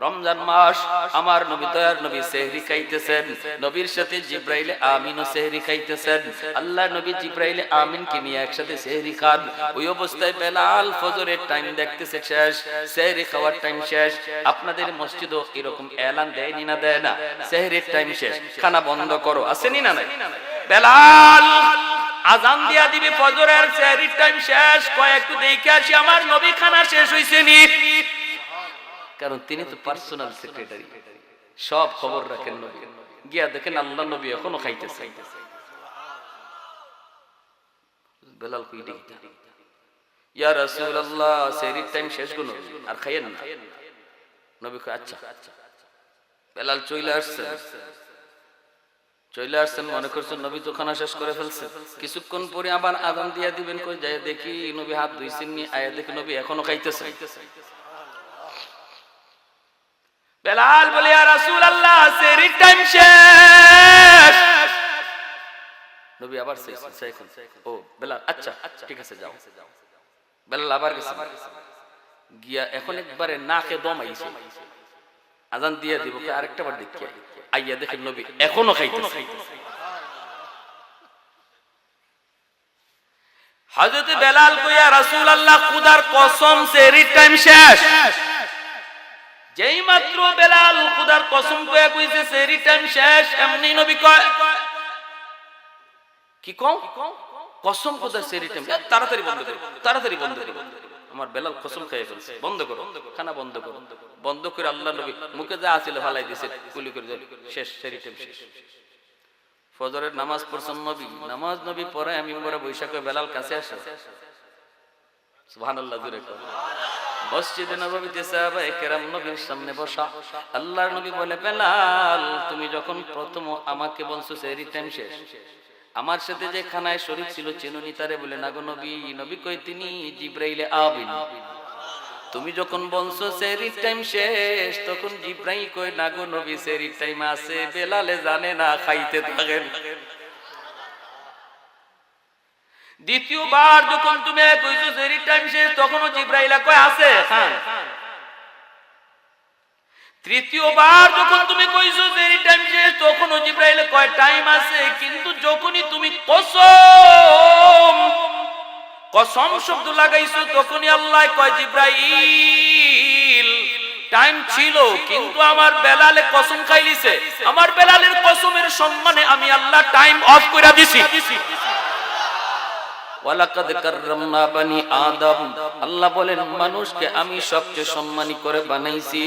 রমজান মাস, আমার নবী দয়ার নবী সেহরি খাইতেছেন, নবীর সাথে জিব্রাইল আমিনও সেহরি খাইতেছেন। আল্লাহ নবী জিব্রাইল আমিনকে নিয়ে একসাথে সেহরি খান। ওই অবস্থায় বেলাল ফজরের টাইম দেখতেছে শেষ, সেহরি খাওয়ার টাইম শেষ। আপনাদের মসজিদও এরকম এলান দেয়নি না দেয় না, সেহরির টাইম শেষ, খানা বন্ধ করো, আসেনি না নাই? বেলাল আজান দিয়া দিবে ফজরের, সেহরির টাইম শেষ, কয় একটু দেখে আসি আমার নবী খানা শেষ হইছে নি। কারণ তিনি তো পার্সোনাল সেক্রেটারি, সব খবর রাখেন নবী। গিয়া দেখেন আল্লাহ নবী এখনো খাইতেছে। বেলাল কই দেখি, ইয়া রাসূলুল্লাহ সেহরির টাইম শেষ গো নবী, আর খাইয়েন না। নবী কয় আচ্ছা। বেলাল চলে আসছেন, মনে করছেন নবী তো খানা শেষ করে ফেলছে। কিছুক্ষণ পরে আবার আযান দিয়া দিবেন, কই যায় দেখি নবী হাত ধুইছেন নি, আয়া দেখি নবী এখনো খাইতেছে। বেলাল বলে ইয়া রাসূলুল্লাহ সেহরির টাইম শেষ। নবী আবার ও বেলাল আচ্ছা ঠিক আছে যাও। বেলাল আবার গেছে, গিয়া এখন একবারে নাকে দম আইছে, আযান দিয়ে দিব, আরেকটা বার দেখি, আইয়া দেখেন নবী এখনো খাইতেছে। হযরত বেলাল কই ইয়া রাসূলুল্লাহ খুদার কসম সেহরির টাইম শেষ। যেই মাত্র বেলাল খুদার কসম কইয়া কইছে সেহরির টাইম শেষ, এমনি নবী কয় কি কও কসম খোদার সেহরির টাইম, তাড়াতাড়ি বন্ধ করো, তাড়াতাড়ি বন্ধ করো। আমার বেলাল কসম খেয়ে ফেলছে, বন্ধ করো, খানা বন্ধ করো। বন্ধ করে আল্লাহ নবী মুখে যা আছিল ফালাই দিয়েছে, কুলি করে শেষ, সেহরির টাইম শেষ। ফজরের নামাজ পড়ছেন নবী, নামাজ নবী পড়ে আমি পরে বৈশাখে বেলাল কাছে আসে, সুবহানাল্লাহ জোরে কর। মসজিদে নববীতে সাহাবায়ে কেরাম নবীর সামনে বসা, আল্লাহর নবী বলে বেলাল তুমি যখন প্রথম আমাকে বলছো সেহরির টাইম শেষ, আমার সাথে যে খানায় শরীক ছিল চিনুনি তারে? বলে না গো নবী। নবী কই তিনি জিব্রাইল আমিন। তুমি যখন বলছো সেহরির টাইম শেষ, তখন জিব্রাইল কই না গো নবী সেহরির টাইম আছে, বেলালে জানে না, খাইতে থাকেন। দ্বিতীয়বার যখন তুমি কইছো সেহরির টাইম শেষ, তখনও জিব্রাইল কয় আছে খান। তৃতীয়বার যখন তুমি কইছো সেহরির টাইম শেষ, তখনও জিব্রাইল কয় টাইম আছে। কিন্তু যখনই তুমি কসম শব্দ লাগাইছো, তখনই আল্লাহ কয় জিব্রাইল টাইম ছিল, কিন্তু আমার বেলালে কসম খাইলিছে, আমার বেলালের কসমের সম্মানে আমি আল্লাহ টাইম অফ কইরা দিছি। ওয়ালাকাদ কাররামনা বানি আদম, আল্লাহ বলেন মানুষকে আমি সবচেয়ে সম্মানী করে বানাইছি।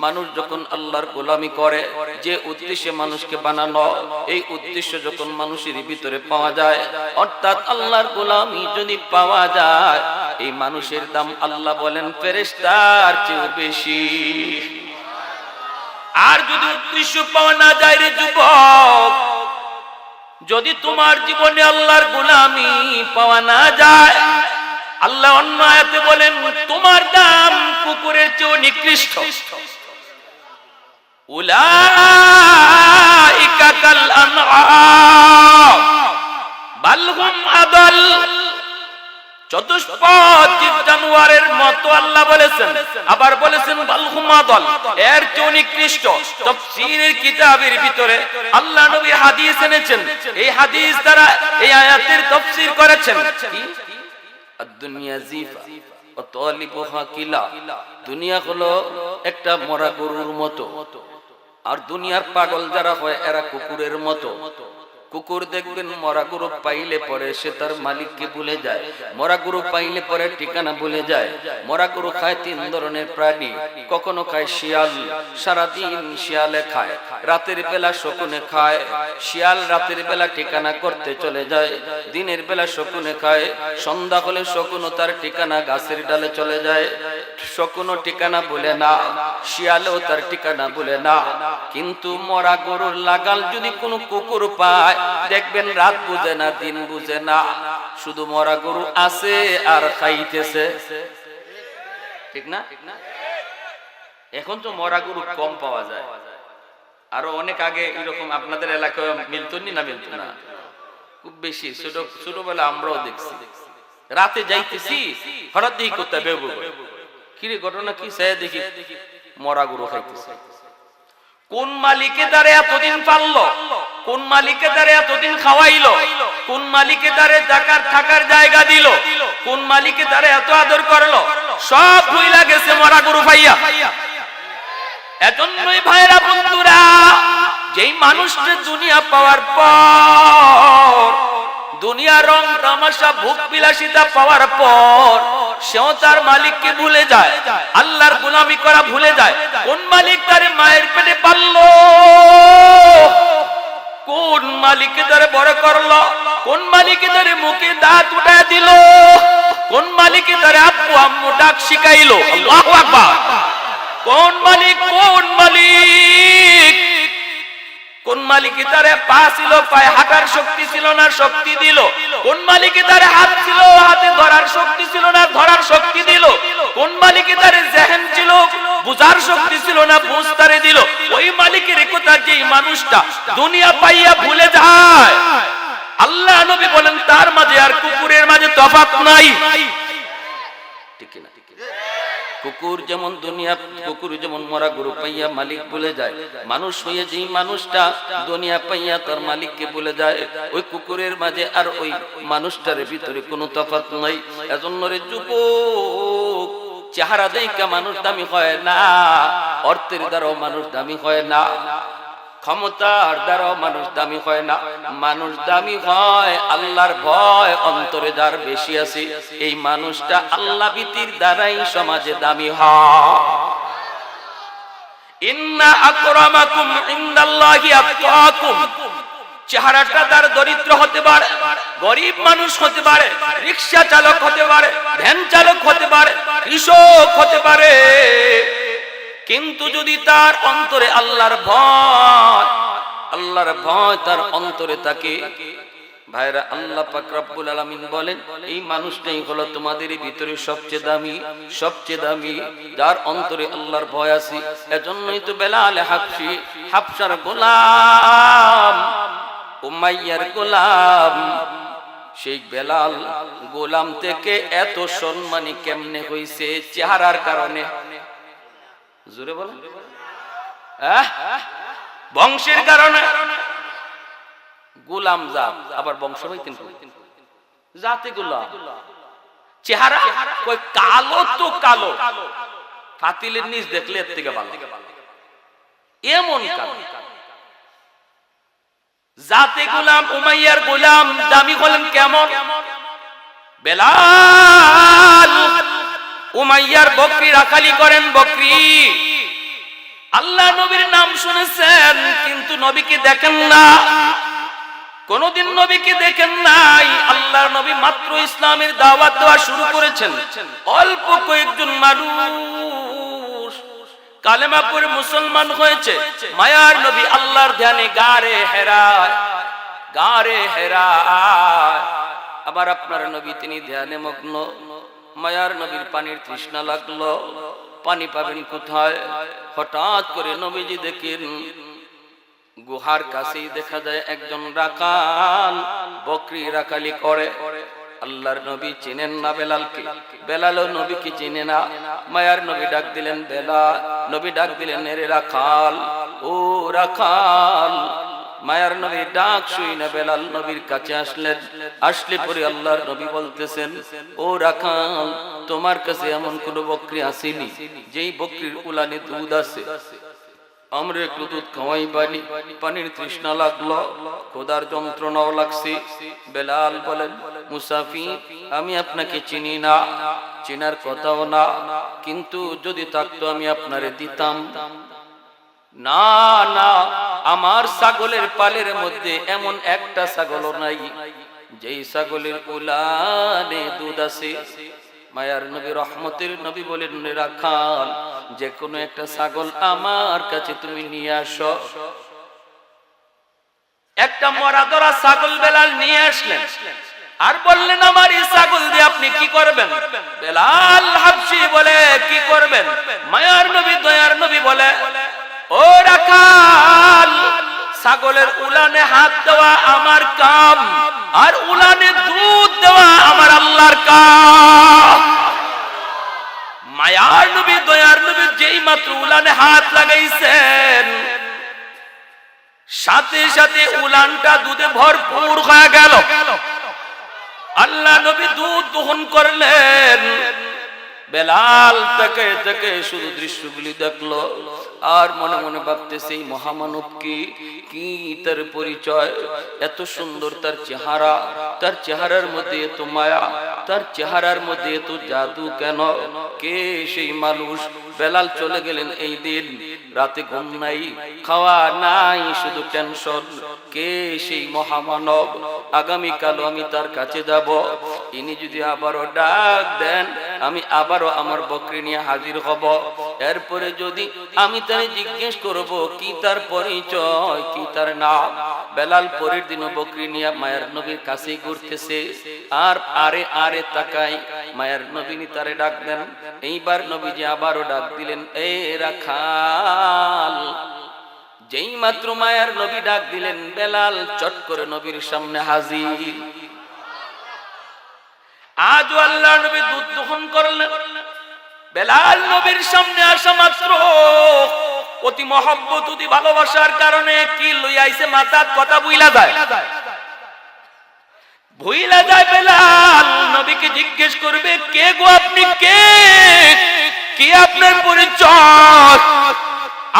মানুষ যখন আল্লাহর গোলামি করে, যে উদ্দেশ্যে মানুষকে বানানো, এই উদ্দেশ্য যখন মানুষের ভিতরে পাওয়া যায়, অর্থাৎ আল্লাহর গোলামি যদি পাওয়া যায়, এই মানুষের দাম আল্লাহ বলেন ফেরেশতার চেয়ে বেশি। আর যদি উদ্দেশ্য পাওয়া না যায় রে যুবক, যদি তোমার জীবনে আল্লাহর গোলামি পাওয়া না যায়, আল্লাহ অন্য আয়াতে বলেন তোমার দাম কুকুরের চেয়ে নিকৃষ্ট। উলাইকা কাল আনআম বাল হুম আদাল, চতুষ্পদ জীব জানোয়ারের মতো আল্লাহ বলেছেন। আবার বলেছেন বাল হুম আদাল, এর চেয়ে নিকৃষ্ট। তাফসীরের কিতাবের ভিতরে আল্লাহ নবী হাদিস এনেছেন, এই হাদিস দ্বারা এই আয়াতের তাফসীর করেছেন। আদ-দুনিয়া জিফা ওয়া তালিবুহা কিলা, দুনিয়া হলো একটা মরা গরুর মতো, আর দুনিয়ার পাগল যারা হয় এরা কুকুরের মতো। কুকুর দেখবেন মরা গরু পাইলে পরে সে তার মালিককে ভুলে যায়, মরা গরু পাইলে পরে ঠিকানা ভুলে যায়। মরা গরু খায় তিন ধরনের প্রাণী, কখনো খায় শিয়াল, সারাদিন শিয়ালে খায়, রাতের বেলা শকুনে খায়। শিয়াল রাতের বেলা ঠিকানা করতে চলে যায়, দিনের বেলা শকুনে খায়, সন্ধ্যা হলে শকুনও তার ঠিকানা গাছের ডালে চলে যায়। শকুনও ঠিকানা ভুলে না, শিয়ালেও তার ঠিকানা ভুলে না। কিন্তু মরা গরুর লাগাল যদি কোনো কুকুর পায়, দেখবেন রাত বুঝে না, দিন বুঝে না, শুধু মরা গরু আছে আর খাইতেছে। ঠিক না? এখন তো মরা গরু কম পাওয়া যায়, আরো অনেক আগে এরকম আপনাদের এলাকায় মিলতো না? মিলতো না, খুব বেশি। ছোটবেলা আমরাও দেখছি, রাতে যাইতেছি হঠাৎ দেখি কোথায় বেবু, কিরে ঘটনা কি? সে দেখি মরা গরু খাইতেছে। কোন মালিকে তারে এতদিন পাললো, কোন মালিকে তারে এতদিন খাওয়াইলো, কোন মালিকে তারে জাকাত থাকার জায়গা দিল, কোন মালিকে তারে এত আদর করলো, সব ভুইলা গেছে মরা গরু পাইয়া। এজন্যই ভাইরা বন্ধুরা, যেই মানুষটা দুনিয়া পাওয়ার পর, দুনিয়ার রং তামাশা ভোগ বিলাসিতা পাওয়ার পর সেও তার মালিককে ভুলে যায়, আল্লাহর গোলামি করা ভুলে যায়। কোন মালিক তারে মায়ের পেটে পাললো, কোন মালিকে তারে বড় করলো, কোন মালিকে তারে মুখে দাঁত উঠায় দিল, কোন মালিকে তারে আব্বু আম্মু ডাক শিখাইলো। আল্লাহু আকবার। কোন মালিক, কোন মালিক, কোন মালিকে তারে পা ছিল, পায়ে হাঁটার শক্তি ছিল না, শক্তি দিল। কোন মালিকে তারে হাত ছিল, হাতে ধরার শক্তি ছিল না, ধরার শক্তি দিল। কোন মালিকে তারে জেহেন ছিল, বুঝার শক্তি ছিল না, বুঝ তারে দিল। ওই মালিকের কথা যেই মানুষটা দুনিয়া পাইয়া ভুলে যায়, আল্লাহ নবী বলেন তার মাঝে আর কুকুরের মাঝে তফাৎ নাই। ঠিক না? কুকুর যেমন দুনিয়া, কুকুর যেমন মরা গরু পাইয়া মালিক ভুলে যায়, মানুষ হয়ে যেই মানুষটা দুনিয়া পাইয়া তার মালিককে ভুলে যায়, ওই কুকুরের মাঝে আর ওই মানুষটার ভিতরে কোনো তফাৎ নাই। এজন্য রে যুবক, চেহারা দেখে মানুষ দামি হয় না, অর্থের দ্বারাও মানুষ দামি হয় না, ক্ষমতার দ্বারাও মানুষ দামি হয় না। মানুষ দামি হয় আল্লাহর ভয় অন্তরে যার বেশি আছে, এই মানুষটা আল্লাহ ভীতির দ্বারাই সমাজে দামি হয়। ইন্না আকরামাকুম ইনদাল্লাহি আতকাকুম। চেহারাটা তার দরিদ্র হতে পারে, গরিব মানুষ হতে পারে, রিকশা চালক হতে পারে, ভ্যান চালক হতে পারে, কৃষক হতে পারে, কিন্তু যদি তার অন্তরে আল্লাহর ভয় তার অন্তরে থাকে, ভাইরা, আল্লাহ পাক রব্বুল আলামিন বলেন এই মানুষটাই হলো তোমাদের ভিতরে সবচেয়ে দামি, সবচেয়ে দামি, যার অন্তরে আল্লাহর ভয় আছে। এজন্যই তো বেলাল হাবশী, হাবশার গোলাম, উমাইয়ার গোলাম, সেই বেলাল গোলাম থেকে এত সম্মানী কেমনে হইছে? চেহারার কারণে। জোরে বলেন। বংশের কারণে। গোলাম জাত, আবার বংশ হইতেন জাতে গোলাম। চেহারা কই কালো তো কালো, ফাতিলের নিচ দেখলে এর থেকে ভালো, এমন কালো। জাতে গোলাম, উমাইয়ার গোলাম, দামি হলেন কেমন? বেলাল উমাইয়ার বকরি রাখালি করেন, বকরি। আল্লাহ নবীর নাম শুনেছেন কিন্তু নবীকে দেখেন না, কোনদিন নবীকে দেখেন নাই। আল্লাহর নবী মাত্র ইসলামের দাওয়াত দেওয়া শুরু করেছেন, অল্প কয়েকজন মানুষ কালেমা পড়ে মুসলমান হয়েছে। মায়ার নবী আল্লাহর ধ্যানে গারে হেরায়, গারে হেরায়। আবার আপনার নবী তিনি ধ্যানে মগ্ন। মায়ার নবীর পানির তৃষ্ণা লাগলো, পানি পাবেন কোথায়? হঠাৎ করে নবীজি দেখেন গুহার কাছেই দেখা যায় একজন রাখাল বকরি রাখালি করে। আল্লাহর নবী চিনেন না বেলালকে, বেলালও নবীকে চিনে না। মায়ার নবী ডাক দিলেন বেলাল, নবী ডাক দিলেন এরে রাখাল, ও রাখাল। মায়ার নবী ডাক শুই না বেলাল নবীর কাছে আসলেন। আসলে পরে আল্লাহর নবী বলতেছেন, ও রাখাল, তোমার কাছে এমন কোন বকরি আসেনি যেই বকরির উলানে দুধ আছে? আমরা একটু দুধ খাওয়াই পানি, পানির তৃষ্ণা লাগলো, খোদার যন্ত্রণাও লাগছে। বেলাল বলেন, মুসাফির, আমি আপনাকে চিনি না, চিনার কথাও না, কিন্তু যদি থাকতো আমি আপনারে দিতাম। না না, আমার ছাগলের পালের মধ্যে এমন একটা ছাগলও নাই যেই ছাগলের উলানে দুধ আছে। মায়ার নবী রহমতের নবী বলেন, রাখাল, যে কোনো একটা ছাগল আমার কাছে তুমি নিয়ে আসো। একটা মরা ধরা ছাগল বেলাল নিয়ে আসলেন, আর বললেন, আমার এই ছাগল দিয়ে আপনি কি করবেন? বেলাল হাবশী বলে, কি করবেন? মায়ার নবী দয়ার নবী বলে, ও রাখাল, ছাগলের উলানে হাত দেওয়া আমার কাম, আর উলানে দুধ দেওয়া আমার আল্লাহর কাম। মায়ার নবী দয়ার নবী যেই মাত্র উলানে হাত লাগাইছেন সাথে সাথে উলানটা দুধে ভরপুর হয়ে গেল। আল্লাহ নবী দুধ দহন করলেন। বেলাল থেকে থেকে শুধু দৃশ্যগুলি দেখলো আর মনে মনে ভাবতেছে এই মহামানব কি তার পরিচয়, এত সুন্দর তার চেহারা, তার চেহারার মধ্যে এত মায়া, তার চেহারার মধ্যে এত জাদু কেন, কে সেই মানুষ? বেলাল চলে গেলেন এই দিন, রাতে ঘুম নাই, খাওয়া নাই, শুধু টেনশন, কে সেই মহামানব? আগামীকাল আমি তার কাছে যাব, ইনি যদি আবারও ডাক দেন আমি আবারও আমার বকরি নিয়ে হাজির হব। এরপরে যদি আমি তারে জিজ্ঞেস করব কি তার পরিচয়, কি তার নাম। বেলাল পরের দিনও বকরি নিয়ে মায়ের নবীর কাছে ঘুরতেছে আর আরে আরে তাকাই মায়ের নবী তারে ডাক দেন। এইবার নবীজি আবারও ডাক দিলেন, এ রাখাল। যেই মাত্র মায়ের নবী ডাক দিলেন বেলাল চট করে নবীর সামনে হাজির। আজ আল্লাহ নবী দুধ দহন করলেন। বেলাল নবীর সামনে আসা মাত্র অতি মহব্বত অতি ভালোবাসার কারণে কি লইয়া আইছে মাথার কথা ভুইলা যায়, ভুইলা যায়। বেলাল নবীকে জিজ্ঞেস করবে, কে গো আপনি, কে কি আপনার পরিচয়?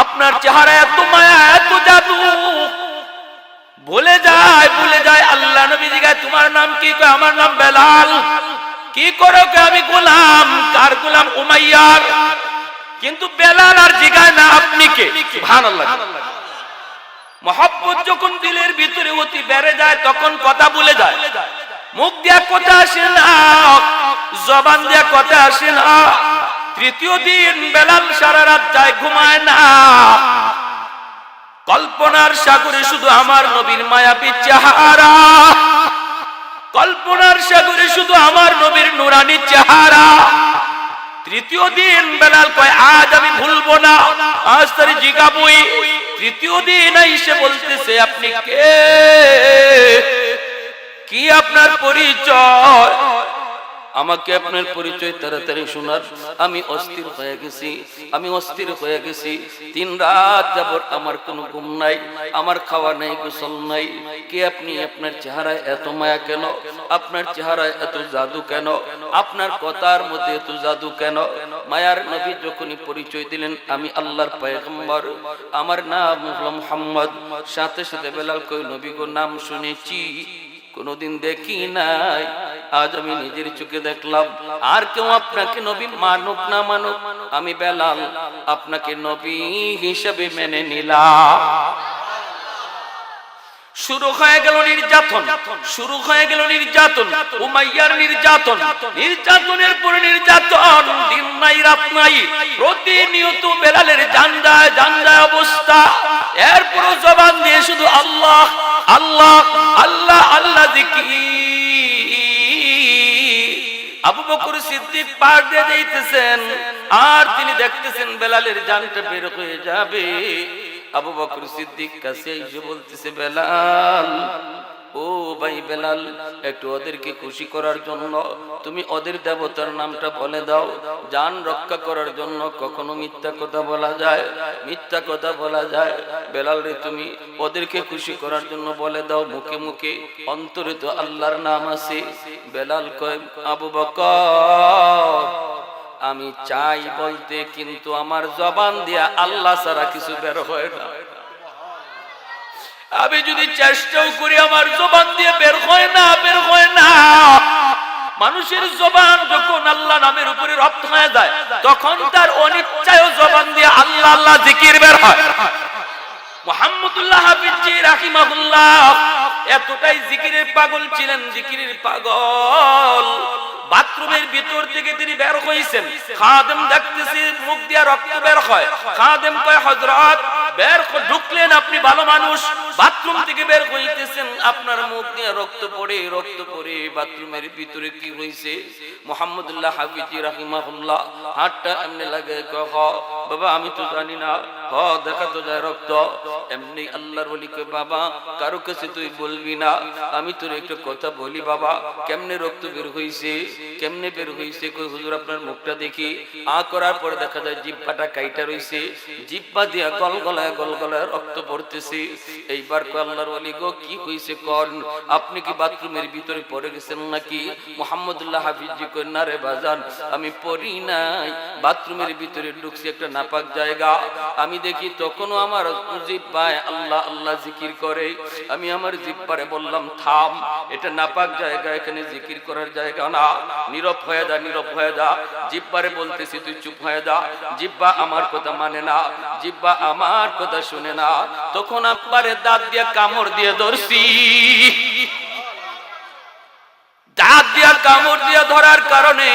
আপনার চেহারা এত মায়া এত জাদু। ভুলে যায় আল্লাহ নবী জিজ্ঞাসা, তোমার নাম কি? কয় আমার নাম বেলাল। কি করো? আমি গোলাম। কার গোলাম? উমাইয়ার। কিন্তু বেলাল আর জিজ্ঞাসা না আপনি কে। সুবহানাল্লাহ। মহব্বত যখন দিলের ভিতরে অতি বেড়ে যায় তখন কথা ভুলে যায়, মুখ দিয়া কথা আসে না, জবান দিয়া কথা আসে না। তৃতীয় দিন বেলাল সারা রাত যায়, ঘুমায় না। কল্পনার সাগরে শুধু আমার নবীর মায়াবী চেহারা, কল্পনার সাগরে শুধু আমার নবীর নুরানি চেহারা। তৃতীয় দিন বেলাল কয়, আজ আমি ভুলবো না, আজ তার জিগাবই। তৃতীয় দিন এসে বলতেছে, আপনি কে, কি আপনার পরিচয়? আমাকে আপনার পরিচয় তাড়াতাড়ি শোনার। আমি অস্থির হয়ে গেছি, আমি অস্থির হয়ে গেছি। 3 রাত যাবত আমার কোনো ঘুম নাই, আমার খাওয়া নাই, গোসল নাই। কে আপনি? আপনার চেহারায় এত মায়া কেন? আপনার চেহারায় এত জাদু কেন? আপনার কথার মধ্যে এত জাদু কেন? মায়ার নবী যখনই পরিচয় দিলেন আমি আল্লাহর পয়গম্বর, আমার নাম হলো মুহাম্মদ, সাথে সাথে বেলাল কই, নবী গো নাম শুনেছি, কোনদিন দেখি নাই, আজ আমি নিজের চোখে দেখলাম। আর কেউ আপনাকে নবী মানুক না মানুক, আমি বেলাল আপনাকে নবী হিসেবে মেনে নিলাম। শুরু হয়ে গেল নির্যাতন, শুরু হয়ে গেল নির্যাতন, উমাইয়ার নির্যাতন, নির্যাতনের পরে নির্যাতন, দিন নাই রাত নাই, প্রতিনিয়ত বেলালের জানজায় জানজায় অবস্থা। এরপরও জবান দিয়ে শুধু আল্লাহ আল্লাহ আল্লাহ আল্লাহ জিকির। আবু বকর সিদ্দিক পার দিয়ে যাইতেছেন আর তিনি দেখতেছেন বেলালের জানটা বের হয়ে যাবে। আবু বকর সিদ্দিক কাছে এসে বলতেছে, বেলাল, ও ভাই বেলাল, একটু ওদেরকে খুশি করার জন্য তুমি ওদের দেবতার নামটা বলে দাও। জান রক্ষা করার জন্য কখনো মিথ্যা কথা বলা যায়, মিথ্যা কথা বলা যায়। বেলাল রে, তুমি ওদেরকে খুশি করার জন্য বলে দাও, মুখে মুখে, অন্তরে তো আল্লাহর নাম আছে। বেলাল কয়, আবু বকর, আমি চাই বলতে, কিন্তু আমার জবান দিয়া আল্লাহ ছাড়া কিছু বের হয় না। আমি যদি চেষ্টাও করি আমার জবান দিয়ে বের হয় না, বের হয় না। মানুষের জবান যখন আল্লাহ নামের উপরে রপ্ত হয়ে যায় তখন তার অনিচ্ছায় জবান দিয়ে আল্লাহ আল্লাহ জিকির বের হয়। মুহাম্মদুল্লাহ হাফিজি রাহিমাহুল্লাহ এতটাই জিকিরের পাগল ছিলেন, জিকিরের পাগল। বাথরুমের ভিতর থেকে তিনি বের হইছেন, খাদেম দেখতেছি মুখ দিয়ে রক্ত বের হয়। খাদেম কয়, হযরত বের ঢুকলেন, আপনি ভালো মানুষ, বাথরুম থেকে বের হইতেছেন, আপনার মুখ দিয়ে রক্ত পড়ে, রক্ত পড়ে বাথরুমের ভিতরে কি হইছে? মুহাম্মদুল্লাহ হাফিজি রাহিমাহুল্লাহ হাতটা এমনি লাগে, কয়, বাবা আমি তো জানি না, দেখা তো যায় রক্ত। এমনি আল্লাহর ওলি কয় বাবা কারো কাছে তুই বলবি না, আমি তোর একটা কথা বলি বাবা, কেমনে রক্ত বের হইছে, কেমনে বের হইছে? কই হুজুর আপনার মুখটা দেখি। করার পরে দেখা যায় জিহ্বাটা কাইটা রইছে, জিহ্বা দিয়া গলগলায় গলগলায় রক্ত পড়তেছে। এইবার কয় আল্লাহর ওলি গো কি হইছে কোন, আপনি কি বাথরুমের ভিতরে পড়ে গেছেন নাকি? মুহাম্মদুল্লাহ হাফিজি কই না রে বাজান, আমি পড়ি নাই, বাথরুমের ভিতরে ঢুকছি একটা নাপাক জায়গা, আমি দেখি তখনও আমার জিহ্বায় আল্লাহ আল্লাহ জিকির করে। আমি আমার জিহ্বারে বললাম থাম, এটা নাপাক জায়গা, এখানে জিকির করার জায়গা না, নীরব হয়ে যা, নীরব হয়ে যা। জিহ্বারে বলতেছি তুই চুপ হয়ে যা। জিহ্বা আমার কথা মানে না, জিহ্বা আমার কথা শুনে না। তখন আব্বারে দাঁত দিয়ে কামড় দিয়ে ধরছি, দাঁত দিয়ে কামড় দিয়ে ধরার কারণে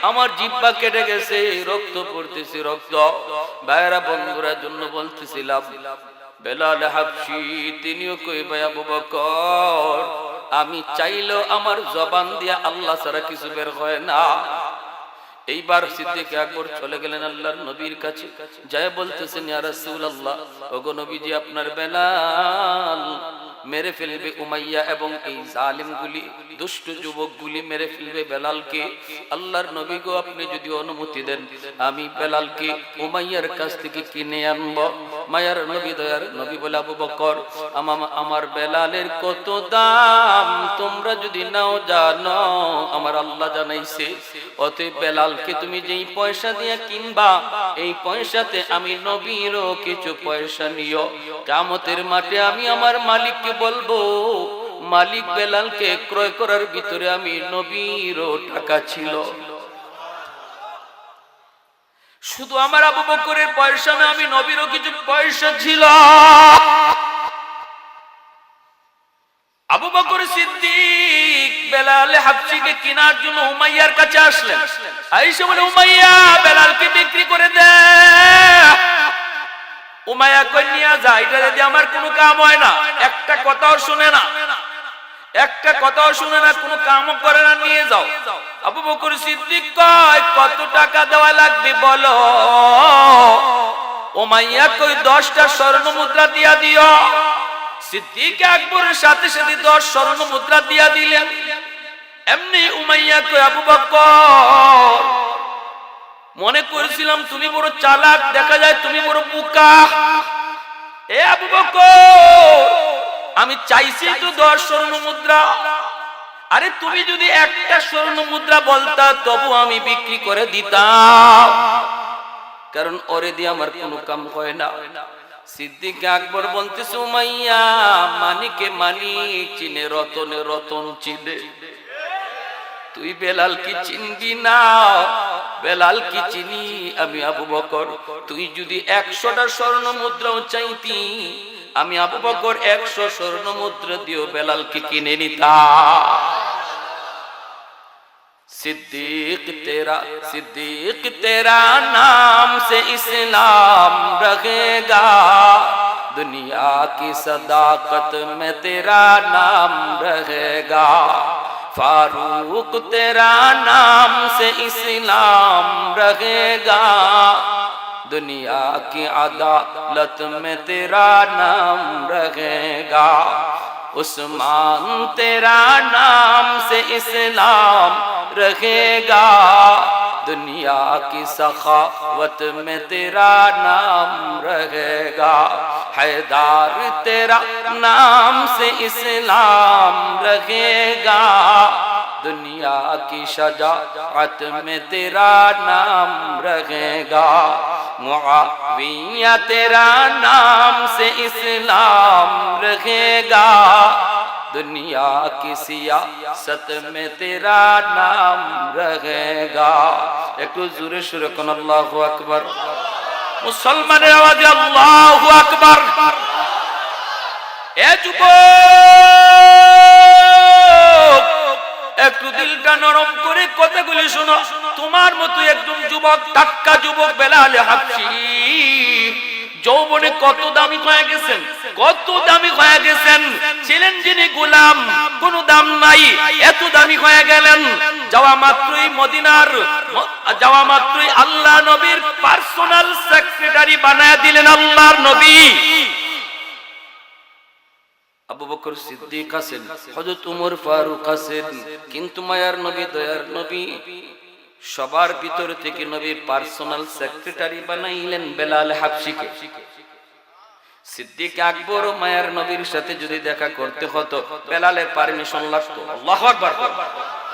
আমার জিহ্বা কেটে গেছে, রক্ত পড়তেছে রক্ত। ভাইরা বন্ধুরা জন্য বলতেছিলাম, বেলাল হাবশী তিনিও কই ভাই আবু বকর আমি চাইলেও আমার জবান দিয়ে আল্লাহ ছাড়া কিছু বের হয় না। এইবার সিদ্দিক আকবর চলে গেলেন আল্লাহর নবীর কাছে, যায় বলতেছেন ইয়া রাসূলুল্লাহ, ওগো নবীজি আপনার বেলাল মেরে ফেলবে উমাইয়া এবং এই জালিমগুলি, দুষ্ট যুবকগুলি মেরে ফেলবে বেলালকে। আল্লাহর নবী গো আপনি যদি অনুমতি দেন আমি বেলালকে উমাইয়ার কাছ থেকে কিনে আনব। মায়ার নবী দয়ার নবী বলে আবু বকর আমার বেলালের কত দাম তোমরা যদি নাও জানো আমার আল্লাহ জানাইছে, অতএব বেলালকে তুমি যেই পয়সা দিয়ে কিনবা এই পয়সাতে আমি নবীরও কিছু পয়সা নিও। কিয়ামতের মাঠে আমি আমার মালিককে বলবো মালিক বেলালকে ক্রয় করার ভিতরে আমি নবীরও টাকা ছিল। শুধু আমার আবু বকরের পয়সা না, আমি নবীরও কিছু পয়সা ছিল। আবু বকর সিদ্দিক বেলাল হাবশীকে কেনার জন্য উমাইয়ার কাছে আসলেন। আয়েশা বলে উমাইয়া বেলালকে বিক্রি করে দে। উমাইয়া কই নিয়া যায়, এটা যদি আমার কোনো কাম হয় না, একটা কথাও শুনে না, একটা কথাও শুনে না, কোনো কামও করে না, নিয়ে যাও। আবু বকর সিদ্দিক কয় কত টাকা দেওয়া লাগবে বলো? উমাইয়া কই 10টা স্বর্ণ মুদ্রা দিয়া দিও। সিদ্দিক আকবরের সাথে সাথে 10 স্বর্ণ মুদ্রা দিয়া দিলেন। এমনি উমাইয়া কই আবু বকর মনে করেছিলাম তুমি বড় চালাক, দেখা যায় তুমি বড় বোকা। এ আবু বকর আমি চাইছি তো 10 স্বর্ণ মুদ্রা, আরে তুমি যদি একটা স্বর্ণ মুদ্রা বলতা তবু আমি বিক্রি করে দিতাম, কারণ ওরে দিয়ে আমার কোনো কাম হয় না। সিদ্দিক আকবর বলতেছে উমাইয়া মানিকে মানিক চিনে, রতনে রতন চিনে, তুই বেলাল কি চিনবি না? বেলাল কি চিনি আমি আবু বকর। তুই যদি 100টা স্বর্ণ মুদ্রাও চাইতি আমি আবু বকর 100 স্বর্ণ মুদ্রা দিও বেলালকে কিনে নিতাম। सिद्दीक तेरा नाम से इस्लाम रहेगा, दुनिया की सदाकत में तेरा नाम रहेगा। फारूक तेरा नाम से इस्लाम रहेगा, दुनिया की अदालत में तेरा नाम रहेगा। उस्मान तेरा नाम से इस्लाम रहेगा, दुनिया की सखावत में तेरा नाम रहेगा। हैदर तेरा नाम से इस्लाम रहेगा, दुनिया की शजाअत में तेरा नाम रहेगा। मुआविया तेरा नाम से इस्लाम रहेगा, दुनिया की सियासत में तेरा नाम रहेगा। एक जोरे सुरे कोन अल्लाहु আকবার। মুসলমানের আওয়াজে আল্লাহু আকবার। এ যুবক একটু দিলটা নরম করে কথাগুলি শোনো। তোমার মতো একজন যুবক, টাটকা যুবক বেলাল হাবশী যৌবনে কত দামি হয়ে গেছেন, কত দামি হয়ে গেছেন। ছিলেন যিনি গোলাম, কোনো দাম নাই, এত দামি হয়ে গেলেন। যাওয়া মাত্রই মদিনার, যাওয়া মাত্রই আল্লাহ নবীর পার্সোনাল সেক্রেটারি বানায় দিলেন আল্লাহর নবী। আবু বকর সিদ্দিক আছেন, হযরত ওমর ফারুক আছেন, কিন্তু মায়ার নবী, দয়ার নবী সবার ভিতর থেকে নবীর পার্সোনাল সেক্রেটারি বানাইলেন বেলাল হাবশিকে। সিদ্দিক আকবর মায়ার নবীর সাথে যদি দেখা করতে হতো, বেলালের পারমিশন লাগতো। আল্লাহু আকবার।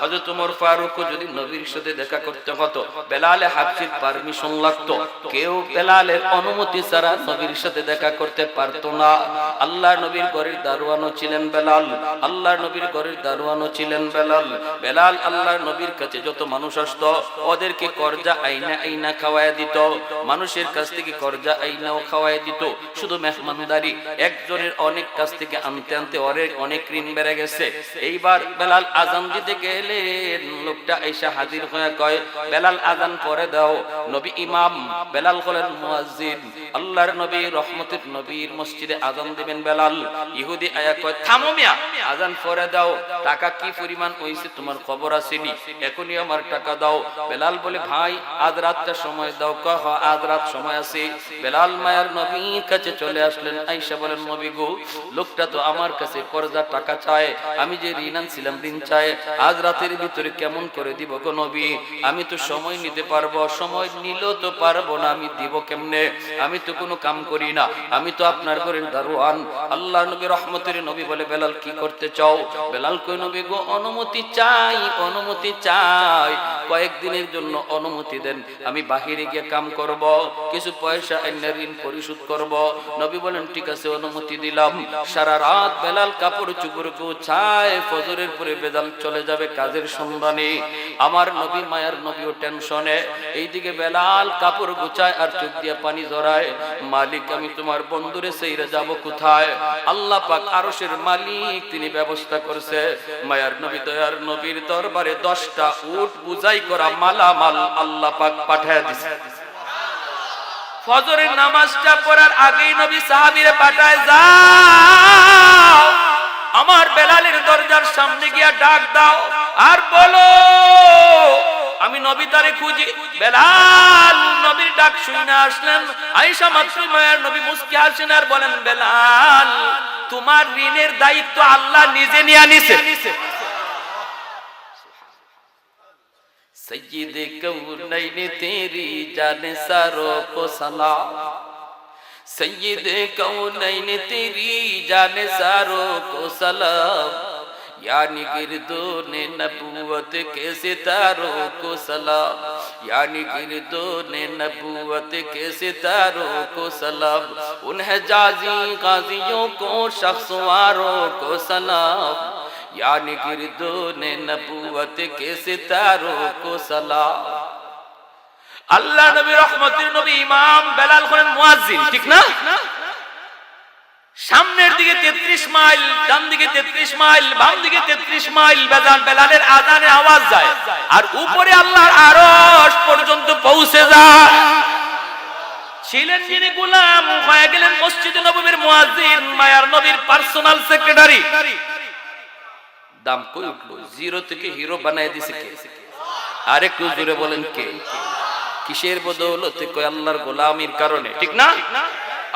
হযরত ওমর ফারুক যদি নবীর সাথে দেখা করতে হতো, বেলাল হাবশির পারমিশন লাগতো। কেউ বেলালের অনুমতি ছাড়া নবীর সাথে দেখা করতে পারতো না। আল্লাহর নবীর ঘরের দারোয়ানও ছিলেন বেলাল, আল্লাহর নবীর ঘরের দারোয়ানও ছিলেন বেলাল। বেলাল আল্লাহর নবীর কাছে যত মানুষ আসতো, ওদেরকে করজা আইনা আইনা খাওয়ায় দিত। মানুষের কাছ থেকে করজা আইনাও খাওয়ায় দিত। শুধু মেহমানদারি একজনের অনেক কাছ থেকে আনতে আনতে অনেক ঋণ বেড়ে গেছে। এইবার বেলাল আজান দিতে গেলেন, লোকটা এসে হাজির হয়ে কয়, বেলাল আজান পরে দাও। নবী ইমাম, বেলাল হলেন মুয়াজ্জিন। আল্লাহর নবী রহমতের নবীর মসজিদে আজান দিবেন বেলাল। ইহুদি আয়া কয়, থামো মিয়া, আজান পরে দাও। টাকা কি পরিমাণ হইছে তোমার খবর আসেনি, এখনই আমার টাকা দাও। বেলাল বলে, ভাই আজ রাতটা সময় দাও। কয়, আজ রাত সময় আছে। বেলাল মায়ার নবীর কাছে চলে আসলেন। আয়েশা বলেন, নবী গো, লোকটা তো আমার কাছে করজা টাকা চায়, আমি যে ঋণ আনছিলাম ঋণ চায়, আজ রাতের ভিতরে কেমন করে দিব গো নবী? আমি তো সময় নিতে পারবো, সময় নিলেও তো পারবো না, আমি দিব কেমনে? আমি তো কোনো কাম করি না, আমি তো আপনার ঘরের দারোয়ান। আল্লাহ নবী রহমতের নবী বলে, বেলাল কি করতে চাও? বেলাল কই, নবী গো, অনুমতি চাই, অনুমতি চাই, কয়েকদিনের জন্য অনুমতি দেন, আমি বাহিরে গিয়ে কাম করব, কিছু পয়সা এনে ঋণ পরিশোধ করব। নবী বলেন, ঠিক আছে, অনুমতি দিলাম। সারা রাত বেলাল কাপড় চুপড় গুছায়, ফজরের পরে বেলাল চলে যাবে কাজের সন্ধানে। আমার নবী মায়ার নবীও টেনশনে। এইদিকে বেলাল কাপড় গুছায় আর চোখ দিয়ে পানি জড়ায়, মালিক আমি তোমার বন্ধুরে সেইরে যাব কোথায়? আল্লাহ পাক আরশের মালিক, তিনি ব্যবস্থা করছে। মায়ার নবী দয়ার নবীর দরবারে 10টা উট বুঝাই করা মালামাল আল্লাহ পাক পাঠায় দিয়েছে। ফজরের নামাজটা পড়ার আগেই নবী সাহাবীরে পাঠায়, যাও আমার বেলালের দরজার সামনে গিয়া ডাক দাও আর বলো আমি নবী তারে খুঁজি। বেলাল নবীর ডাক শুনে আসলেন। আয়েশা মাত্র মায়ের নবী মুস্কি হাসেন আর বলেন, বেলাল তোমার ঋণের দায়িত্ব আল্লাহ নিজে নিয়ে নিছে। सैयद कौनैन तेरी जाने सारों को सलाम, सैयद कौनैन तेरी जाने सारों को सलाम, यानी गिरदोने नबूवत के सितारों को सलाम, यानी गिरदोने नबूवत के सितारों को सलाम, उन हिजाज़ी गाज़ियों को शख्सवारों को सलाम, यानी गिरदोने नबूवत के सितारों को सलाम। আল্লাহ নবী রহমতের নবী ইমাম, বেলাল হলেন মুয়াজ্জিন, ঠিক না? সামনের দিকে 33 মাইল, ডান দিকে 33 মাইল, বাম দিকে 33 মাইল বেলালের আযানের আওয়াজ যায়, আর উপরে আল্লাহর আরশ পর্যন্ত পৌঁছে যায়। ছিলেন যিনি গোলাম, হয়ে গেলেন মসজিদে নববীর মুয়াজ্জিন, মায়ার নবীর পার্সোনাল সেক্রেটারি। দাম কই উঠলো, জিরো থেকে হিরো বানায় দিছে কে? আর একটু জোরে বলেন কে? কিসের বদৌলতে? কই আল্লাহর গোলামির কারণে, ঠিক না?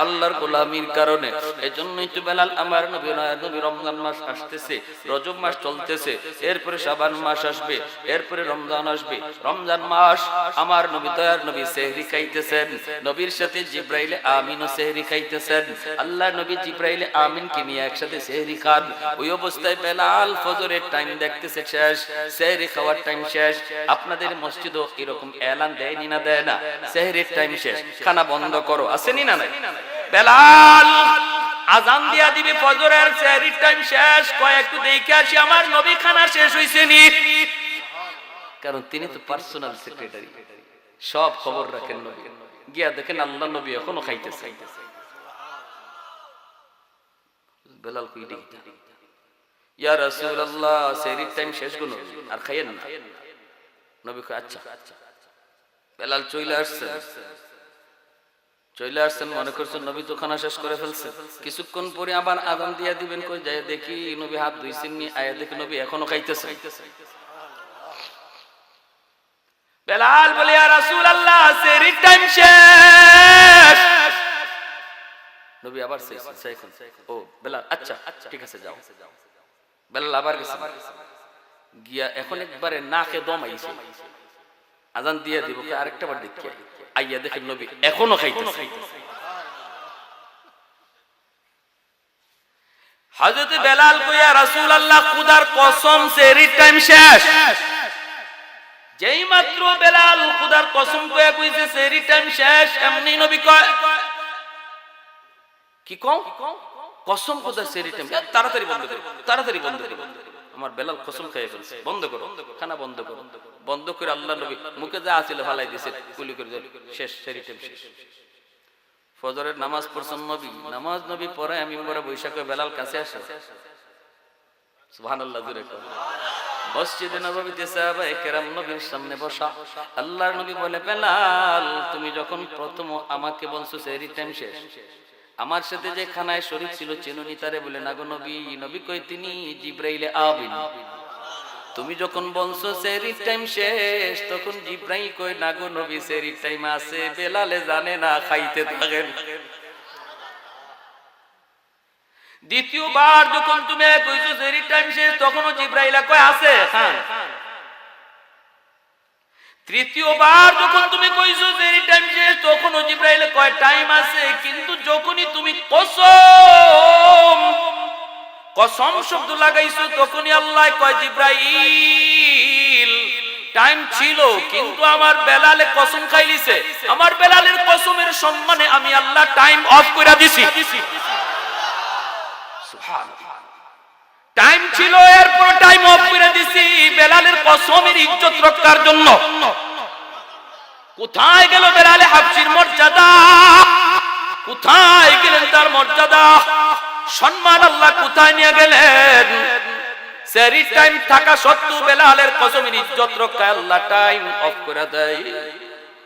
আল্লাহর গোলামির কারণে। এজন্যই তো বেলাল আমার নবী, নবী রমজান মাস আসতেছে, রজব মাস চলতেছে, এরপরে শাবান মাস আসবে, এরপরে রমজান আসবে। রমজান মাস আমার নবী দয়ার নবী সেহরি খাইতেছেন, নবীর সাথে জিবরাইল আমিনও সেহরি খাইতেছেন। আল্লাহ নবী জিবরাইল আমিনকে নিয়ে একসাথে সেহরি খান। ওই অবস্থায় বেলাল ফজরের টাইম দেখতেছে শেষ, সেহরি খাওয়ার টাইম শেষ। আপনাদের মসজিদও এরকম এলান দেয়নি না দেয় না? সেহরির টাইম শেষ, খানা বন্ধ করো, আসেনি না নাই? বেলাল আজান দিয়া দিবে ফজরের, সেহরির টাইম শেষ, কয় একটু দেখে আসি আমার নবী খানা শেষ হইছে নি। কারণ তিনি তো পার্সোনাল সেক্রেটারি, সব খবর রাখেন নবী। গিয়া দেখেন আল্লাহ নবী এখনো খাইতেছে। বেলাল কই দেখি, ইয়া রাসূলুল্লাহ সেহরির টাইম শেষ গো নবী, আর খাইয়েন না। নবী কয় আচ্ছা। বেলাল চলে আসছে, চলে আসছেন, মনে করছেন নবী তো খানা শেষ করে ফেলছে। কিছুক্ষণ পরে আবার আযান দিয়ে দিবেন, কই যায় দেখি নবী হাত ধুইছেন নি, আয়া দেখি নবী এখনো খাইতেছে। বেলাল বলে, ইয়া রাসূলুল্লাহ সেহরির টাইম শেষ। নবী আবার ও বেলাল, আচ্ছা ঠিক আছে যাও। বেলাল আবার গেছে, গিয়া এখন একবারে নাকে দম আইছে, আযান দিয়ে দিব, আরেকটা বার দেখি, আইয়া দেখেন নবী এখনো খাইতেছে। হযরত বেলাল কই, ইয়া রাসূলুল্লাহ খুদার কসম সেহরির টাইম শেষ। যেই মাত্র বেলাল খুদার কসম কইয়া কইছে সেহরির টাইম শেষ, এমনি নবী কয়, কি কও? কসম খোদার সেহরির টাইম, তাড়াতাড়ি বন্ধ করো, তাড়াতাড়ি বন্ধ করো। আমার বেলাল কসম খেয়ে ফেলছে, বন্ধ করো, খানা বন্ধ করো। বন্ধ করে আল্লাহ নবী মুখে যা আছিল ফালাই দিয়েছে, কুলি করে শেষ, সেহরির টাইম শেষ। ফজরের নামাজ পড়ছেন নবী, নামাজ নবী পড়ে আমি পরে বৈশাখ বেলাল কাছে আসে, সুবহানাল্লাহ জোরে কর। মসজিদে নববীতে সাহাবায়ে কেরাম নবীর সামনে বসা, আল্লাহর নবী বলে, বেলাল তুমি যখন প্রথম আমাকে বলছো সেহরির টাইম শেষ, আমার সাথে যে খানায় শরীক ছিল চিনুনি তারে? বলে না গো নবী। নবী কই, তিনি জিবরাইল আমিন। তুমি যখন বলছো সেহরির টাইম শেষ, তখন জিবরাইল কই, না গো নবী সেহরির টাইম আছে, বেলালে জানে না, খাইতে থাকেন। দ্বিতীয়বার যখন তুমি কইছো সেহরির টাইম শেষ, তখনও জিবরাইল কয় আছে, হ্যাঁ। তৃতীয়বার যখন তুমি কইছো সেহরির টাইম শেষ, তখনও জিবরাইল কয় টাইম আছে। কিন্তু যখনই তুমি কসম শব্দ লাগাইছো, তখনই আল্লাহ কয়, জিবরাইল টাইম ছিল, কিন্তু আমার বেলালে কসম খাইলিছে, আমার বেলালের কসমের সম্মানে আমি আল্লাহ টাইম অফ কইরা দিছি। সুবহানাল্লাহ। টাইম ছিল, এরপর টাইম অফ করে দিছি বেলালের কসমের ইজ্জত রক্ষার জন্য। কোথায় গেল বেলালে হাবশির মর্যাদা? কোথায় গেলেন তার মর্যাদা, সম্মান আল্লাহ কোথায় নিয়ে গেলেন? সেহরির টাইম থাকা সত্ত্বেও বেলালের কসমের ইজ্জত রক্ষায় আল্লাহ টাইম অফ করে দেয়।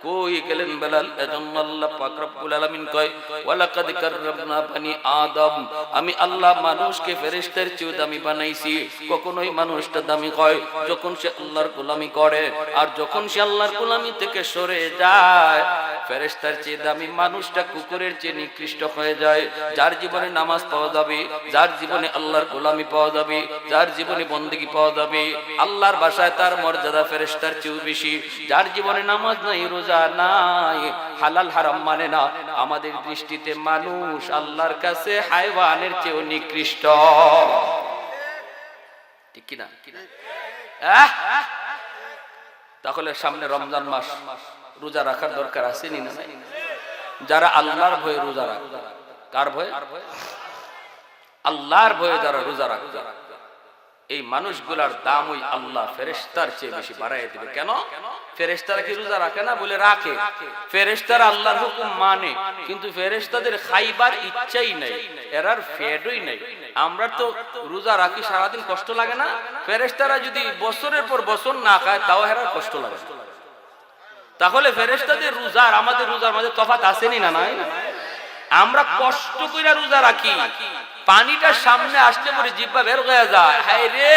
কই গেলেন বেলাল? এজন্য আল্লাহ পাক রব্বুল আলামিন কয়, ওয়ালাকাদ কাররামনা বানি আদম, আমি আল্লাহ মানুষকে ফেরেশতার চেয়ে দামি বানাইছি। কখনোই মানুষটা দামি হয় যখন সে আল্লাহর গোলামি করে, আর যখন সে আল্লাহর গোলামি থেকে সরে যায়, ফেরেশতার চেয়ে দামি মানুষটা কুকুরের চেয়ে নিকৃষ্ট হয়ে যায়। যার জীবনে নামাজ পাওয়া যাবে, যার জীবনে আল্লাহর গোলামি পাওয়া যাবে, যার জীবনে বন্দেগী পাওয়া যাবে, আল্লাহর ভাষায় তার মর্যাদা ফেরেশতার চেয়ে বেশি। যার জীবনে নামাজ নাই, রোজা নাই, হালাল হারাম মানে না, আমাদের দৃষ্টিতে মানুষ আল্লাহর কাছে হায়ওয়ানের চেয়েও নিকৃষ্ট। ঠিক কি না? তাহলে সামনে রমজান মাস, রোজা রাখার দরকার আছে নি না? যারা আল্লাহর ভয়ে রোজা রাখে, কার ভয়ে? আল্লাহর ভয়ে যারা রোজা রাখে, এই মানুষগুলার দাম ওই আল্লাহ ফেরেশতার চেয়ে বেশি বাড়াইয়া দিবে। কেন? ফেরেশতারা কি রোজা রাখে না? বলে রাখে। ফেরেশতারা আল্লাহর হুকুম মানে, কিন্তু ফেরেশতাদের খাইবার ইচ্ছাই নাই, এরার ফেডই নাই। আমরা তো রোজা রাখি, সারাদিন কষ্ট লাগে না? ফেরেশতারা যদি বছরের পর বছর না খায়, তাও এরার কষ্ট লাগে। তাহলে ফেরেশতাদের রোজার আমাদের রোজার মাঝে তফাৎ আছে নি না? নাই। আমরা কষ্ট কইরা রোজা রাখি, পানিটা সামনে আসলে পরে জিহ্বা বের হয়ে যায়, হায় রে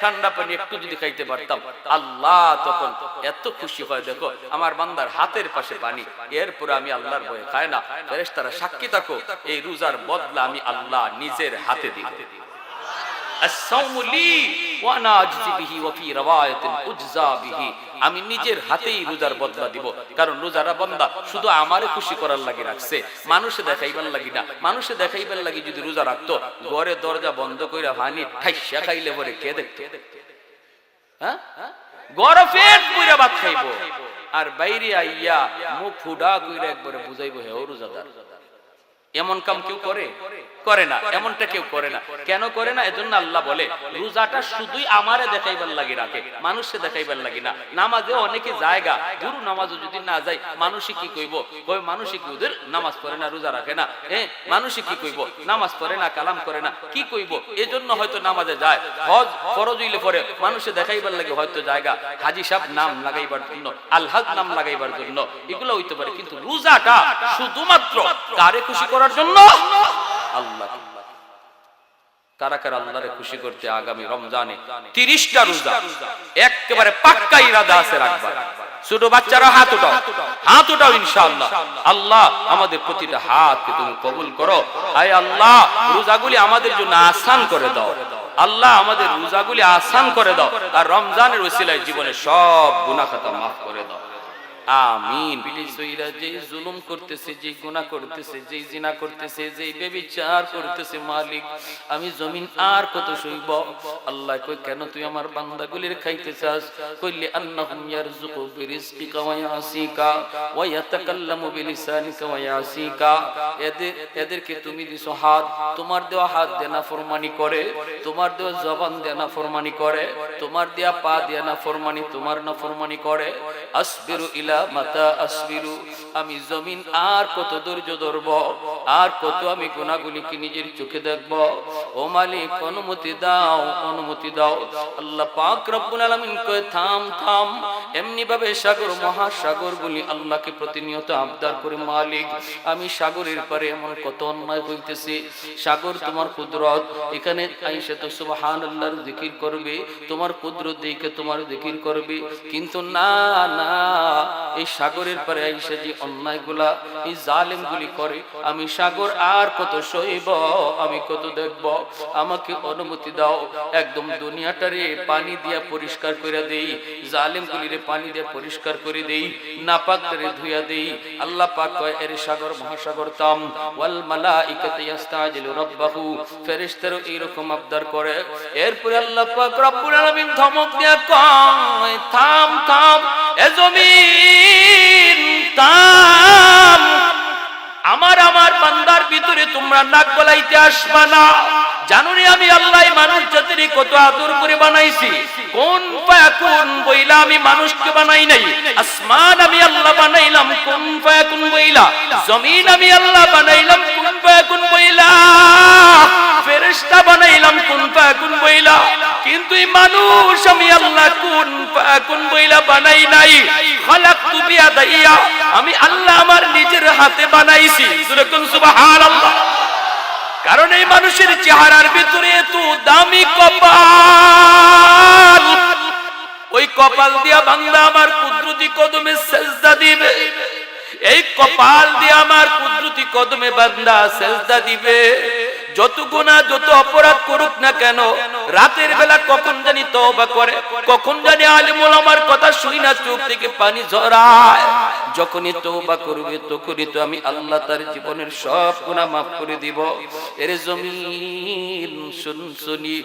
ঠান্ডা পানি একটু যদি খাইতে পারতাম, আল্লাহ তখন এত খুশি হয়, দেখো আমার বান্দার হাতের পাশে পানি, এরপরে আমি আল্লাহর ভয়ে খাই না। ফেরেশতারা সাক্ষী থাকো, এই রোজার বদলা আমি আল্লাহ নিজের হাতে দিব। আমি নিজের হাতেই রোজার বদলা দিব। কারণ রোজারা বান্দা শুধু আমারে খুশি করার লাগি রাখছে, মানুষে দেখাইবার লাগি না। মানুষে দেখাইবার লাগি যদি রোজা রাখতো, ঘরে দরজা বন্ধ কইরা পানি ঠাইসা খাইলে পরে কে দেখতো? হ্যাঁ, ঘরে পেট পুরা ভাত খাইবো, আর বাইরে আইয়া মুখ ফুডা কইরা একবারে বুঝাইবো হে ও রোজাদার। এমন কাম কেউ করে করে না, এমনটা কেউ করে না। কেন করে না? এজন্য আল্লাহ বলে রোজাটা শুধুই আমারে দেখাইবার লাগি রাখে, মানুষে দেখাইবার লাগি না। নামাজে অনেকে জায়গা গুরু নামাজও যদি না যায় মানুষই কি কইব, কই মানুষই কি ওদের নামাজ পড়ে না, রোজা রাখে না, মানুষই কি কইব, নামাজ পড়ে না, কালাম করে না, কি কইব। এজন্য হয়তো নামাজে যায়, হজ ফরজ হইলে পরে মানুষে দেখাইবার লাগে হয়তো জায়গা, হাজী সাহেব নাম লাগাইবার জন্য, আলহাজ নাম লাগাইবার জন্য, এগুলো হইতে পারে। কিন্তু রোজাটা শুধুমাত্র কারে খুশি করার জন্য? আল্লাহ। কারা কারা আল্লাহরে খুশি করতে আগামী রমজানে 30টা রোজা একেবারে পাক্কা ইরাদা আছে রাখবা? ছোট বাচ্চারা হাত উঠাও, হাত উঠাও ইনশাআল্লাহ। আল্লাহ আমাদের প্রতিটা হাতকে তুমি কবুল করো। আয় আল্লাহ রোজাগুলি আমাদের জন্য আসান করে দাও। আল্লাহ আমাদের রোজাগুলি আসান করে দাও, আর রমজানের ওসিলায় জীবনে সব গুনাহ খাতা মাফ করে দাও। আমিন। বিলিসইরা যে জুলুম করতেছে, যে গুনাহ করতেছে, যে জিনা করতেছে, যে ব্যভিচার করতেছে, মালিক আমি জমিন আর কত সইব? আল্লাহ কই কেন তুই আমার বান্দাগুলির খাইতে চাস? কইলি আন্নাহুম ইয়ারযুকু বিরিজকিকা ওয়া ইয়াসিকা ওয়া ইয়াতাকাল্লামু বিলিসানিকা ওয়া ইয়াসিকা। এদেরকে তুমি দিছো হাত, তোমার দেওয়া হাত দিয়ে নাফরমানি করে, তোমার দেওয়া জবান দিয়ে নাফরমানি করে, তোমার দেওয়া পা দিয়ে নাফরমানি, তোমার নাফরমানি করে। আসবিরু ইলা মাতা আসবিরু, আমি জমিন আর কত ধৈর্য ধরব, আর কত আমি গুনাহগুলিকে নিজের চোখে দেখব। ও মালিক অনুমতি দাও, অনুমতি দাও। আল্লাহ পাক রব্বুল আলামিন কয় থাম থাম। এমনি ভাবে সাগর মহাসাগর গুলি আল্লাহকে প্রতিনিয়ত আবদার করে, মালিক আমি সাগরের পারে এমন কত অন্যায় হইতেছে, সাগর তোমার কুদরত, এখানে আইসা তো সুবহানাল্লাহর জিকির করবে, তোমার কুদরত দেখে তোমার জিকির করবে, কিন্তু না না, এই সাগরের পারে আইসা যে অন্যায়গুলা এই জালেমগুলি করে, আমি সাগর আর কত সইব, আমি কত দেখব। আমাকে অনুমতি দাও, একদম দুনিয়াটারে পানি দিয়া পরিষ্কার করে দেই, জালেমগুলিরে পানি দিয়া পরিষ্কার করে দেই, নাপাকটারে ধুইয়া দেই। আল্লাহ পাক কয় এর সাগর মহাসাগর তাম। ওয়াল মালাইকাতু ইস্তাজিলু রাব্বাহু, ফেরেশতারা এরকম আবদার করে। এরপরে আল্লাহ পাক রব্বুল আলামিন ধমক দিয়া কয় থাম থাম, এ জমিন থাম, আমার বান্দার ভিতরে তোমরা নাক গলাইতে আসবা না। জানুনি আমি আল্লাহ মানুষ জাতির কত আদর করে বানাইছি, কোন ফায়াকুন বইলা আমি মানুষকে বানাই নাই। আসমান আমি আল্লাহ বানাইলাম কোন ফায়াকুন বইলা, জমিন আমি আল্লাহ বানাইলাম কোন ফায়াকুন বইলা, ফেরেশতা বানাইলাম কোন ফায়াকুন বইলা, কিন্তু এই মানুষ আমি আল্লাহ কোন ফায়াকুন বইলা বানাই নাই। খালাকতু বিয়াদাইয়া, আমি আল্লাহ আমার নিজের হাতে বানাইছি। সুবহানাল্লাহ। কারণ এই মানুষের চেহারার ভিতরে এত দামি কপাল, ওই কপাল দিয়া বান্দা আমার কুদরতি কদমে সেজদা দিবে, এই কপাল দিয়ে আমার কুদরতি কদমে বান্দা সেজদা দিবে। যত গুনাহ যত অপরাধ করুক না কেন, রাতের বেলা কখন জানি তওবা করে, কখন জানি আলেম ওলামার কথা শুই না চোখ থেকে পানি ঝরায়। যখনই তওবা করবে তখনই তো আমি আল্লাহ তার জীবনের সব গুনাহ মাফ করে দিব। এর জমিন শুনি,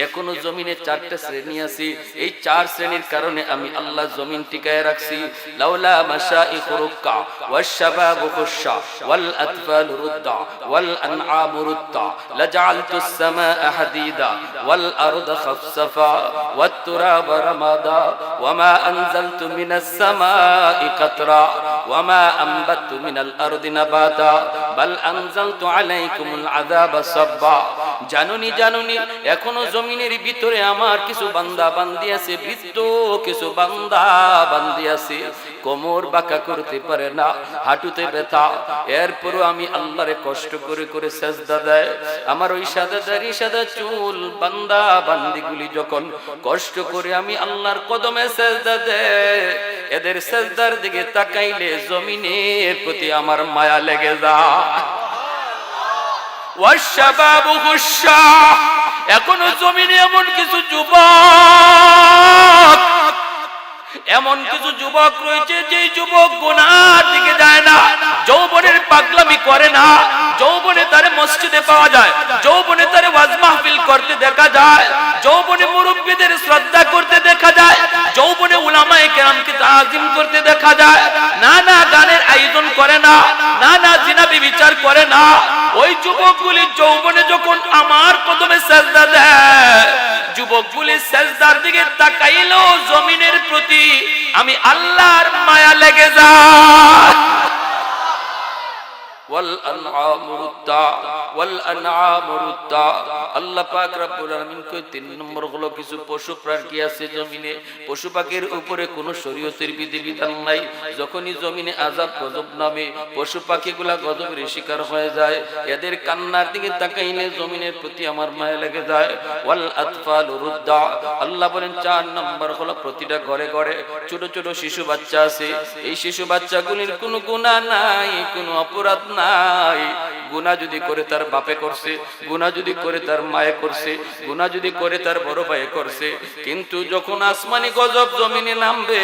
এখনো জমিনে 4টা শ্রেণী আছে, এই 4 শ্রেণীর কারণে আমি আল্লাহ জমিন টিকায় রাখছি। লাউলা মাশাইখু রুক্কা ওয়াশ শাবাবু খুশা ওয়াল আতফালু রুদ্দা ওয়াল আনআমু রুদ্দা لجعلت السماء حديدا والأرض خفصفا والتراب رمادا وما أنزلت من السماء قطرا وما أنبت من الأرض نباتا بل أنزلت عليكم العذاب صبا। জানুনি জানুনি এখনো জমিনের ভিতরে আমার কিছু বান্দা বান্দি আছে, বৃদ্ধ কিছু বান্দা বান্দি আছে, কোমর বাঁকা করতে পারে না, হাঁটুতে ব্যথা, এরপরও আমি আল্লাহরে কষ্ট করে করে সেজদা দেয়। আমার ওই সাদা দাড়ি সাদা চুল বান্দা বান্দিগুলি যখন কষ্ট করে আমি আল্লাহর কদমে সেজদা দেয়, এদের সেজদার দিকে তাকাইলে জমিনের প্রতি আমার মায়া লেগে যায়। ওয়াশশাবাবু খুশা, এখনো জমিনে এমন কিছু যুবক, এমন কিছু যুবক রয়েছে যে যুবক গুনার দিকে যায় না, যৌবনের পাগলামি করে না, যৌবনে তারে মসজিদে পাওয়া যায়, যৌবনে তারে ওয়াজ মাহফিল করতে দেখা যায়, যৌবনে মুরব্বিদের শ্রদ্ধা করতে দেখা যায়, যৌবনে উলামা উলামায়ে কেরামকে তাজিম করতে দেখা যায়, না না গানের আয়োজন করে না, না না জিনা বিচার করে না। ওই যুবকগুলি যৌবনে যখন আমার কদমে সেজদা দেয়, যুবকগুলি সেজদার দিকে তাকাইলো, জমিনের প্রতি আমি আল্লাহর মায়া লেগে যায়। আল্লাহ পাক রব্বুল আলামিন কই 3 নম্বর হলো কিছু পশু প্রাণী আছে জমিনে, পশু পাখির উপরে কোনো শরীয়তের বিধিবিধান নাই। যখনই জমিনে আযাব গজব নামে, পশু পাখিগুলা গজবের শিকার হয়ে যায়, এদের কান্নার দিকে তাকাইলে জমিনের প্রতি আমার মায়া লেগে যায়। ওয়াল আতফালু রুদ্দা, আল্লাহ বলেন 4 নম্বর হলো প্রতিটা ঘরে ঘরে ছোট ছোট শিশু বাচ্চা আছে। এই শিশু বাচ্চাগুলির কোনো গুনাহ নাই, কোনো অপরাধ নাই। গুনাহ যদি করে তার বাপে করছে, গুনাহ যদি করে তার মায়ে করছে, গুনাহ যদি করে তার বড় ভাইয়ে করছে, কিন্তু যখন আসমানি গজব জমিনে নামবে,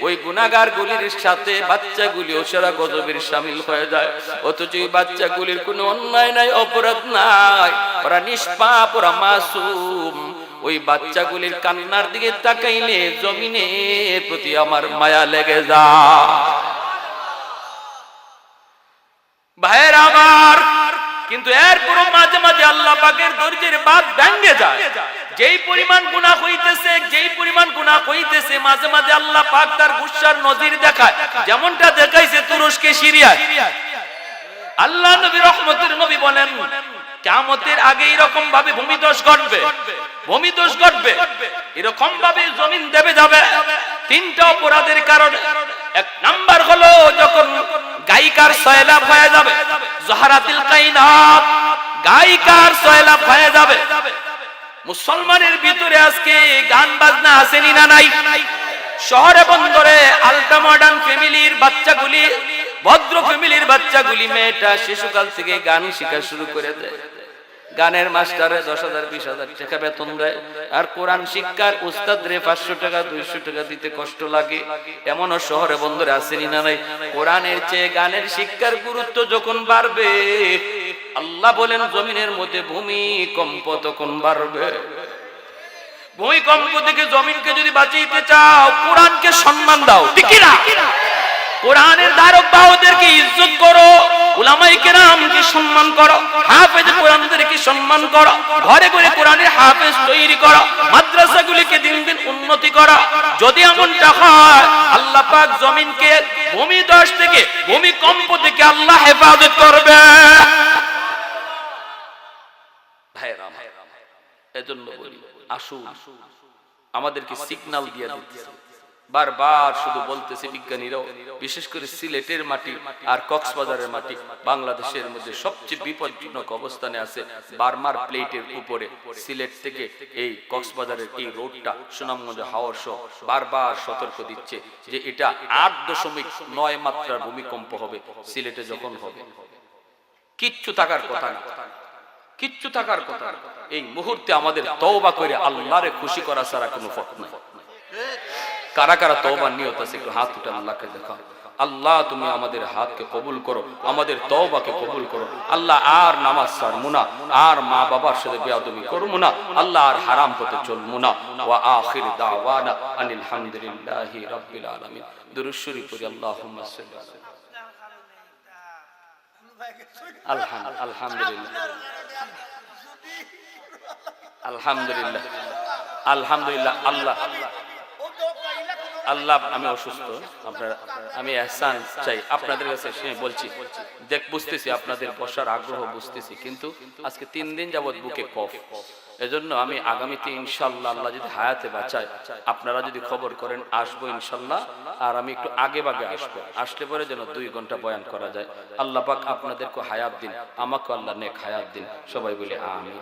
ওই গুনাহগার গুলির সাথে বাচ্চাগুলিও সারা গজবের শামিল হয়ে যায়। অথচ এই বাচ্চাগুলির কোনো অন্যায় নাই, অপরাধ নাই, ওরা নিষ্পাপ, ওরা মাসুম। ওই বাচ্চাগুলির কান্নার দিকে তাকাইলে জমিনের প্রতি আমার মায়া লেগে যায়। ভাইয়ের আমার, কিন্তু এরপরও মাঝে মাঝে আল্লাহ পাকের ধৈর্যের বাঁধ ভেঙে যায়। যেই পরিমাণ গুনাহ হইতেছে, মাঝে মাঝে আল্লাহ পাক তার গুসার নজির দেখায়, যেমনটা দেখাইছে তুরস্কে, সিরিয়ায়। আল্লাহ নবী রহমতের নবী বলেন, কিয়ামতের আগে এরকম ভাবে ভূমিধস ঘটবে, এরকম ভাবে জমিন দেবে যাবে 3টা অপরাধের কারণে। 1 নাম্বার হলো যখন গায়িকার সয়লাভ হয়ে যাবে, জহরাতিল কায়নাত, গায়িকার সয়লাভ হয়ে যাবে। মুসলমানের ভিতরে আজকে গান বাজনা আসেনি না নাই? শহরে বন্দরে আলট্রা মডার্ন ফ্যামিলির বাচ্চাগুলি, ভদ্র ফ্যামিলির বাচ্চাগুলি, মেয়েটা শিশুকাল থেকে গান শেখা শুরু করে দেয়। গানের মাস্টারে 10,000 20,000 টাকা বেতন দেয়, আর কোরআন শিক্ষার উস্তাদরে 500 টাকা 200 টাকা দিতে কষ্ট লাগে। এমনও শহরে বন্দরে আসেনি না নাই? কোরআনের চেয়ে গানের শিক্ষার গুরুত্ব যখন বাড়বে, আল্লাহ বলেন জমিনের মধ্যে ভূমিকম্প তখন বাড়বে। ভূমিকম্প থেকে জমিনকে যদি বাঁচাইতে চাও, কোরআনকে সম্মান দাও, ঠিক না? কোরআনের ধারক বাহকদেরকে ইজ্জত করো, উলামায়ে কেরামকে সম্মান করো, হাফেজ কোরআনদেরকে সম্মান করো, ঘরে ঘরে কোরআনের হাফেজ তৈরি করো, মাদ্রাসাগুলিকে দিন দিন উন্নতি করো। যদি এমনটা হয়, আল্লাহ পাক জমিনকে ভূমিধস থেকে, ভূমিকম্প থেকে আল্লাহ হেফাজত করবে। ভাইরা, এজন্য বলি, আসুন আমাদেরকে সিগন্যাল দিয়ে দিচ্ছে, বারবার শুধু বলতেছে বিজ্ঞানীরাও, বিশেষ করে সিলেটের মাটি আর কক্সবাজারের মাটি বাংলাদেশের মধ্যে সবচেয়ে বিপজ্জনক অবস্থানে আছে। বার্মার প্লেটের উপরে সিলেট থেকে এই কক্সবাজারের এই রোডটা সুনামগঞ্জ হাওর সহ বারবার সতর্ক দিচ্ছে যে এটা 8.9 মাত্রার ভূমিকম্প হবে সিলেটে যখন হবে। কিচ্ছু থাকার কথা না, কিচ্ছু থাকার কথা না। এই মুহূর্তে আমাদের তওবা করে আল্লাহরে খুশি করা ছাড়া কোনো পথ নাই। কারা কারা তওবার নিয়ত আছে একটু হাত উঠান, আল্লাহকে দেখাও। আল্লাহ তুমি আমাদের হাতকে কবুল করো, আমাদের তওবাকে কবুল করো। আল্লাহ আর নামাজ ছাড়বো না, আর মা বাবার সাথে বেয়াদবি করবো না, আল্লাহ আর হারাম পথে চলবো না। ওয়া আখির দাওয়ানা আনিল হামদুলিল্লাহি রাব্বিল আলামিন। দুরূদ শরীফ পড়ি, আল্লাহুম্মা সাল্লি আলহামদুলিল্লাহ আলহামদুলিল্লাহ আলহামদুলিল্লাহ। আল্লাহ আমি অসুস্থ, আপনারা আমি ইহসান চাই আপনাদের কাছে বলছি, বুঝতেছি আপনাদের বসার আগ্রহ বুঝতেছি, কিন্তু আজকে 3 দিন যাবত বুকে কফ। এজন্য আমি আগামীতে ইনশাআল্লাহ আল্লাহ যদি হায়াতে বাঁচায়, আপনারা যদি খবর করেন আসবো ইনশাআল্লাহ। আর আমি একটু আগে ভাগে আসবো, আসলে পরে যেন 2 ঘন্টা বয়ান করা যায়। আল্লাহ পাক আপনাদেরকে হায়াত দিন, আমাকে আল্লাহ নেক হায়াত দিন। সবাই বলি আমিন।